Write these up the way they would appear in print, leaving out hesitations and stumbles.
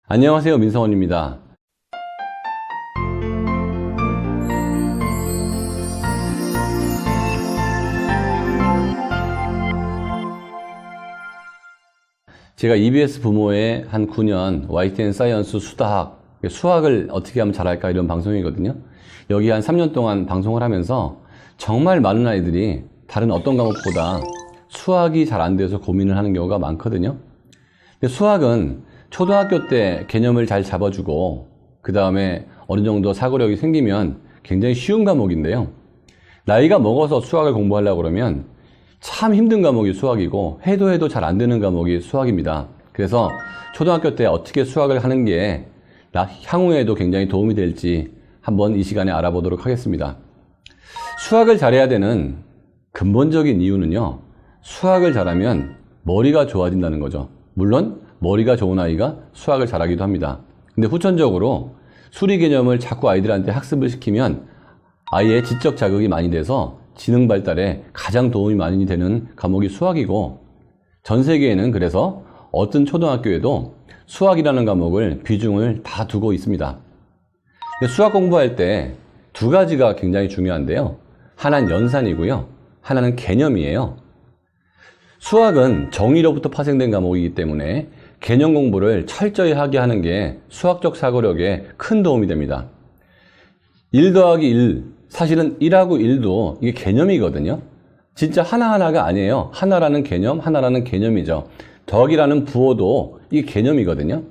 안녕하세요, 민성원입니다. 제가 EBS 부모의 한 9년 YTN 사이언스 수학을 어떻게 하면 잘할까 이런 방송이거든요. 여기 한 3년 동안 방송을 하면서 정말 많은 아이들이 다른 어떤 과목보다 수학이 잘 안 돼서 고민을 하는 경우가 많거든요. 근데 수학은 초등학교 때 개념을 잘 잡아주고 그 다음에 어느 정도 사고력이 생기면 굉장히 쉬운 과목인데요. 나이가 먹어서 수학을 공부하려고 그러면 참 힘든 과목이 수학이고 해도 잘 안 되는 과목이 수학입니다. 그래서 초등학교 때 어떻게 수학을 하는 게 향후에도 굉장히 도움이 될지 한번 이 시간에 알아보도록 하겠습니다. 수학을 잘해야 되는 근본적인 이유는요, 수학을 잘하면 머리가 좋아진다는 거죠. 물론 머리가 좋은 아이가 수학을 잘하기도 합니다. 근데 후천적으로 수리 개념을 자꾸 아이들한테 학습을 시키면 아이의 지적 자극이 많이 돼서 지능 발달에 가장 도움이 많이 되는 과목이 수학이고, 전 세계에는 그래서 어떤 초등학교에도 수학이라는 과목을 비중을 다 두고 있습니다. 수학 공부할 때 두 가지가 굉장히 중요한데요. 하나는 연산이고요. 하나는 개념이에요. 수학은 정의로부터 파생된 과목이기 때문에 개념 공부를 철저히 하게 하는 게 수학적 사고력에 큰 도움이 됩니다. 1 더하기 1, 사실은 1하고 1도 이게 개념이거든요. 진짜 하나하나가 아니에요. 하나라는 개념이죠. 더하기라는 부호도 이게 개념이거든요.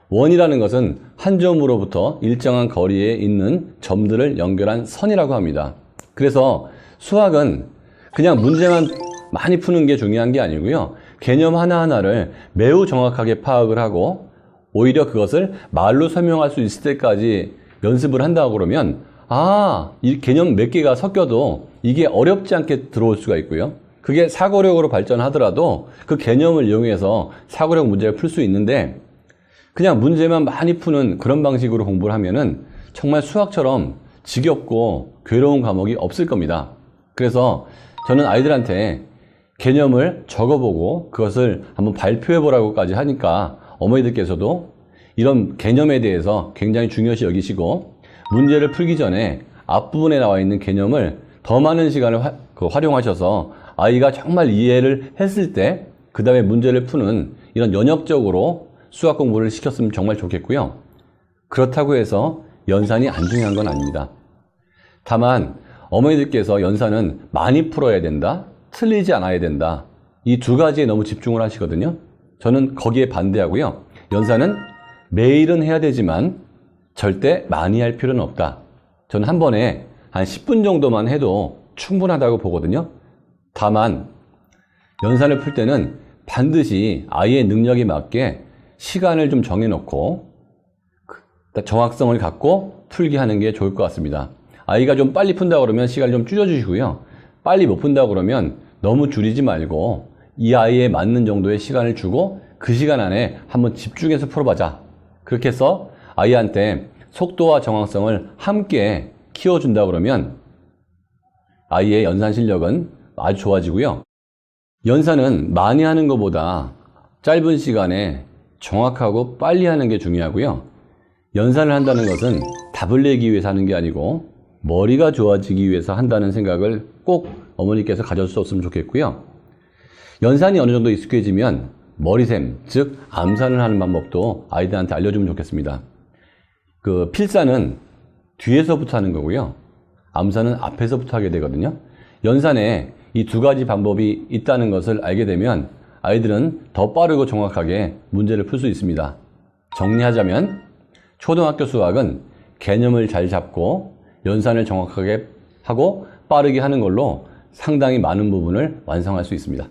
원이라는 것은 한 점으로부터 일정한 거리에 있는 점들을 연결한 선이라고 합니다. 그래서 수학은 그냥 문제만 많이 푸는 게 중요한 게 아니고요. 개념 하나하나를 매우 정확하게 파악을 하고 오히려 그것을 말로 설명할 수 있을 때까지 연습을 한다고 그러면 이 개념 몇 개가 섞여도 이게 어렵지 않게 들어올 수가 있고요. 그게 사고력으로 발전하더라도 그 개념을 이용해서 사고력 문제를 풀 수 있는데, 그냥 문제만 많이 푸는 그런 방식으로 공부를 하면은 정말 수학처럼 지겹고 괴로운 과목이 없을 겁니다. 그래서 저는 아이들한테 개념을 적어보고 그것을 한번 발표해보라고까지 하니까 어머니들께서도 이런 개념에 대해서 굉장히 중요시 여기시고, 문제를 풀기 전에 앞부분에 나와 있는 개념을 더 많은 시간을 활용하셔서 아이가 정말 이해를 했을 때 그 다음에 문제를 푸는 이런 연역적으로 수학 공부를 시켰으면 정말 좋겠고요. 그렇다고 해서 연산이 안 중요한 건 아닙니다. 다만 어머니들께서 연산은 많이 풀어야 된다, 틀리지 않아야 된다, 이 두 가지에 너무 집중을 하시거든요. 저는 거기에 반대하고요. 연산은 매일은 해야 되지만 절대 많이 할 필요는 없다. 저는 한 번에 한 10분 정도만 해도 충분하다고 보거든요. 다만 연산을 풀 때는 반드시 아이의 능력에 맞게 시간을 좀 정해놓고 정확성을 갖고 풀게 하는 게 좋을 것 같습니다. 아이가 좀 빨리 푼다고 그러면 시간을 좀 줄여주시고요. 빨리 못 푼다고 그러면 너무 줄이지 말고 이 아이에 맞는 정도의 시간을 주고 그 시간 안에 한번 집중해서 풀어보자. 그렇게 해서 아이한테 속도와 정확성을 함께 키워준다 그러면 아이의 연산 실력은 아주 좋아지고요. 연산은 많이 하는 것보다 짧은 시간에 정확하고 빨리 하는 게 중요하고요. 연산을 한다는 것은 답을 내기 위해서 하는 게 아니고 머리가 좋아지기 위해서 한다는 생각을 꼭 어머니께서 가져주셨으면 좋겠고요. 연산이 어느 정도 익숙해지면 머리셈, 즉 암산을 하는 방법도 아이들한테 알려주면 좋겠습니다. 필사는 뒤에서부터 하는 거고요. 암산은 앞에서부터 하게 되거든요. 연산에 이 두 가지 방법이 있다는 것을 알게 되면 아이들은 더 빠르고 정확하게 문제를 풀 수 있습니다. 정리하자면 초등학교 수학은 개념을 잘 잡고 연산을 정확하게 하고 빠르게 하는 걸로 상당히 많은 부분을 완성할 수 있습니다.